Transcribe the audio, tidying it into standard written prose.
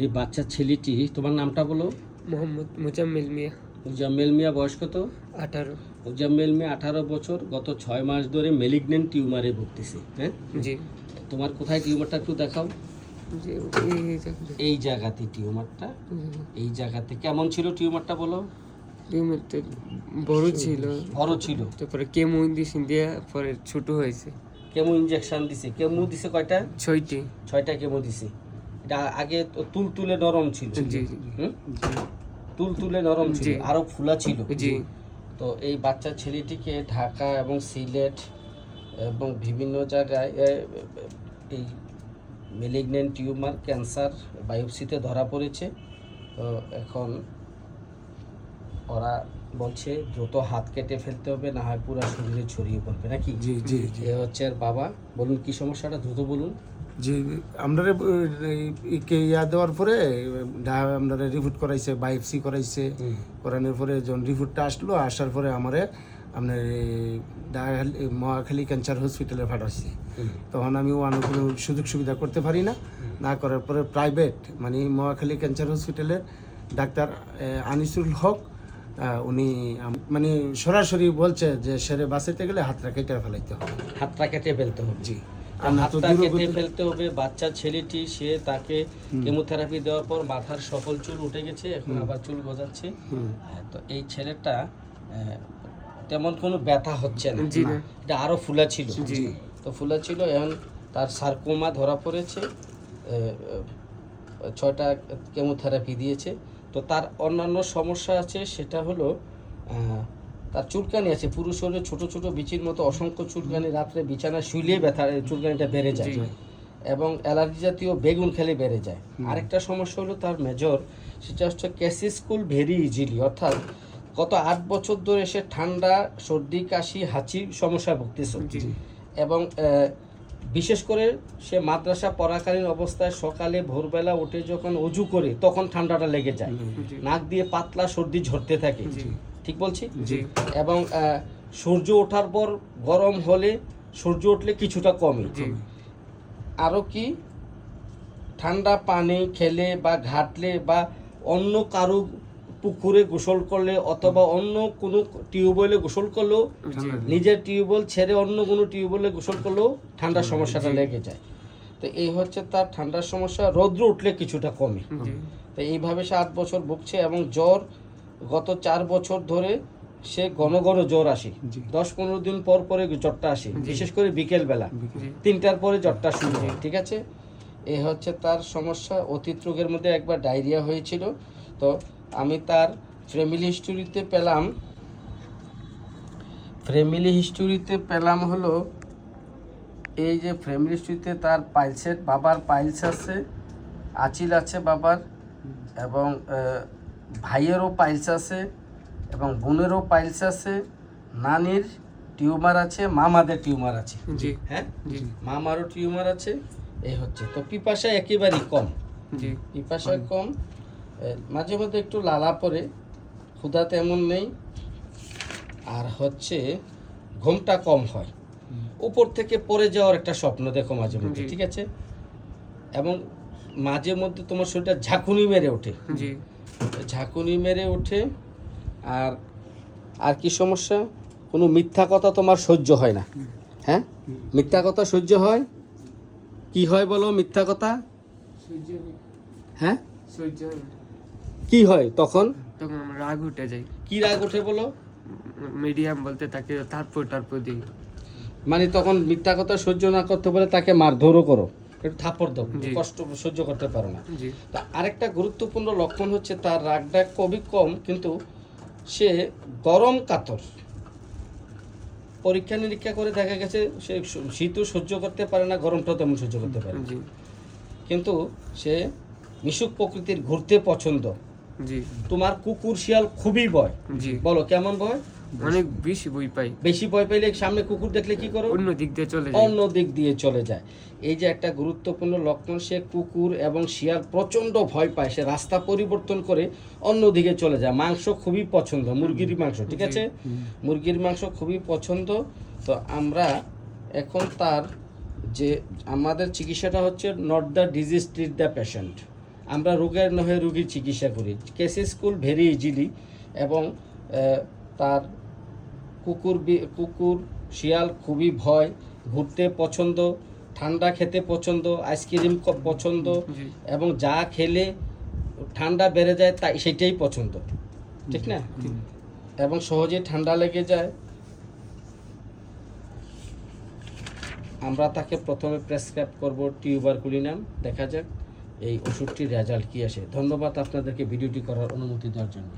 এই বাচ্চা ছেলেটি, তোমার নামটা বলো। মোহাম্মদ মুজাম্মিল মিয়া। মুজাম্মেল মিয়া, বয়স কত? 18। মুজাম্মেল মিয়া 18 বছর, গত 6 মাস ধরে মেলিগনেন্ট টিউমারে ভুগতেছে। হ্যাঁ জি তোমার কোথায় টিউমারটা একটু দেখাও। জি এই জায়গাতে টিউমারটা, এই জায়গাতে কেমন ছিল টিউমারটা বলো। টিউমারটা বড় ছিল, বড় ছিল, তারপরে কেমো ইঞ্জেকশন দিয়ে পরে ছোট হয়েছে। কেমো ইনজেকশন দিছে। কেমো দিছে কয়টা? 6টি। 6টা কেমো দিছে। এটা আগে তো তুলতুলে নরম ছিল। জি জি হুম? তুলতুলে নরম ছিল, জি। আরো ফুলা ছিল। জি তো এই বাচ্চা ছেলেটিকে ঢাকা এবং সিলেট এবং বিভিন্ন জায়গায় এই মেলিগনেন্ট টিউমার, ক্যান্সার বায়োপসিতে ধরা পড়েছে। তো এখন ওরা বলছে দ্রুত হাত কেটে ফেলতে হবে, না হয় পুরো শরীরে ছড়িয়ে পড়বে নাকি। জি জি জি এ হচ্ছে আর বাবা। বলুন কি সমস্যাটা, দ্রুত বলুন। জি আমরা কে ইয়া দেওয়ার পরে আমরা রিপোর্ট করাইছে, বায়োপসি করাইছে। করানোর পরে যখন রিপোর্টটা আসার পরে আমারে আপনার মহাখালী ক্যান্সার হসপিটালে পাঠাচ্ছি। তখন আমি অন্য কোনো সুযোগ সুবিধা করতে পারি না, না করার পরে প্রাইভেট মানে মহাখালী ক্যান্সার হসপিটালের ডাক্তার আনিসুল হক উনি মানে সরাসরি বলছে যে সেরে বাঁচাইতে গেলে হাতটা কেটে ফেলাইতে হবে। হাতটা কেটে ফেলতে হবে। জি হাতটা কেটে ফেলতে হবে। বাচ্চা ছেলেটি, সে তাকে কেমোথেরাপি দেওয়ার পর মাথার সকল চুল উঠে গেছে, এখন আবার চুল গজাচ্ছে। তো এই ছেলেটা তেমন কোনো ব্যথা হচ্ছে না। জি না। এটা আরো ফুলা ছিল। জি। তো ফুলা ছিল, এখন তার সার্কোমা ধরা পড়েছে। 6টা কেমোথেরাপি দিয়েছে। তো তার অন্যান্য সমস্যা আছে, সেটা হলো তার চুলকানি আছে, পুরো শরীরে ছোট ছোট বিচির মতো অসংখ্য চুলকানি, রাত্রে বিছানায় শুইলেই ব্যথা, চুলকানিটা বেড়ে যায়। এবং অ্যালার্জি জাতীয় বেগুন খেলে বেড়ে যায়। আরেকটা সমস্যা হলো তার মেজর, সেটা হচ্ছে ক্যাসিস কুল ভেরি ইজিলি, অর্থাৎ গত 8 বছর ধরে সে ঠান্ডা, সর্দি, কাশি, হাঁচির সমস্যায় ভুগতেছে। এবং বিশেষ করে সে মাদ্রাসা পড়াকালীন অবস্থায় সকালে ভোরবেলা উঠে যখন অজু করে তখন ঠান্ডাটা লেগে যায়, নাক দিয়ে পাতলা সর্দি ঝরতে থাকে। ঠিক বলছি? জি এবং সূর্য ওঠার পর গরম হলে, সূর্য উঠলে কিছুটা কমে। আরও কি, ঠান্ডা পানি খেলে বা ঘাটলে বা অন্য কারো পুকুরে গোসল করলে অথবা অন্য কোনো টিউবওয়েলে গোসল করলেও, নিজের টিউবওয়েল ছেড়ে অন্য কোনো টিউবওয়েলে গোসল করলেও ঠান্ডার সমস্যাটা লেগে যায়। তো এই হচ্ছে তার ঠান্ডার সমস্যা। রৌদ্র উঠলে কিছুটা কমে। তো এইভাবে সে 8 বছর ভুগছে। এবং জ্বর গত 4 বছর ধরে সে ঘন ঘন জ্বর আসে, 10-15 দিন পর পরে জ্বরটা আসে, বিশেষ করে বিকেলবেলা 3টার পরে জ্বরটা শুরু হয়। ঠিক আছে, এই হচ্ছে তার সমস্যা। অতীত রোগের মধ্যে একবার ডায়রিয়া হয়েছিল। তো আমি তার ফ্যামিলি হিস্টোরিতে পেলাম হলো এই যে ফ্যামিলি হিস্টোরিতে তার পাইলসের, বাবার পাইলস আছে, আচিল আছে বাবার, এবং ভাইয়েরও পাইলস আছে, এবং বোনেরও পাইলস আছে, নানির টিউমার আছে, মামাদের টিউমার আছে। জি হ্যাঁ, জি মামারও টিউমার আছে। এই হচ্ছে। তো পিপাসা একেবারেই কম। জি পিপাসা কম, মাঝে মধ্যে একটু লালা পড়ে, ক্ষুধা তেমন নেই, আর হচ্ছে ঘুমটা কম হয়, উপর থেকে পড়ে যাওয়ার একটা স্বপ্ন দেখো মাঝে মধ্যে। ঠিক আছে, এবং মাঝে মধ্যে তোমার শরীরটা ঝাঁকুনি মেরে ওঠে। জি ঝাঁকুনি মেরে ওঠে। আর কি সমস্যা, কোনো মিথ্যা কথা তোমার সহ্য হয় না। হ্যাঁ, মিথ্যা কথা সহ্য হয়। কি হয় বলো মিথ্যা কথা? হ্যাঁ, কি হয় তখন? তখন আমার রাগ উঠে যায়। কি রাগ ওঠে বলো? মিডিয়াম বলতে তাকে তারপর দিই। মানে তখন মিথ্যা কথা সহ্য না করতে পারে তাকে মারধরও করো, একটু থাপ্পড় দাও, কষ্ট সহ্য করতে পারো না। তা আরেকটা গুরুত্বপূর্ণ লক্ষণ হচ্ছে তার রাগটা খুবই কম, কিন্তু সে গরম কাতর। পরীক্ষা নিরীক্ষা করে দেখা গেছে সে শীতও সহ্য করতে পারে না, গরমটাও তেমন সহ্য করতে পারে না। কিন্তু সে মিশুক প্রকৃতির, ঘুরতে পছন্দ। তোমার কুকুর শিয়াল খুবই ভয়। বলো কেমন ভয়? অনেক বেশি ভয় পাই। বেশি ভয় পাইলে সামনে কুকুর দেখলে কি করো? অন্য দিক দিয়ে চলে যায়। এই যে একটা গুরুত্বপূর্ণ লক্ষণ, সে কুকুর এবং শিয়াল প্রচন্ড ভয় পায়, সে রাস্তা পরিবর্তন করে অন্য দিকে চলে যায়। মাংস খুবই পছন্দ, মুরগির মাংস। ঠিক আছে, মুরগির মাংস খুবই পছন্দ। তো আমরা এখন তার যে আমাদের চিকিৎসাটা হচ্ছে not the disease treat the patient. আমরা রোগের নহে রোগীর চিকিৎসা করি। কেসেস কুল ভেরি ইজিলি, এবং তার কুকুর শিয়াল খুবই ভয়, ঘুরতে পছন্দ, ঠান্ডা খেতে পছন্দ, আইসক্রিম পছন্দ, এবং যা খেলে ঠান্ডা বেড়ে যায় তাই সেটাই পছন্দ, ঠিক না? এবং সহজে ঠান্ডা লেগে যায়। আমরা তাকে প্রথমে প্রেসক্রাইব করব টিউবারকুলিনাম, দেখা যাক এই ওষুধটির রেজাল্ট কী আসে। ধন্যবাদ আপনাদেরকে ভিডিওটি করার অনুমতি দেওয়ার জন্য।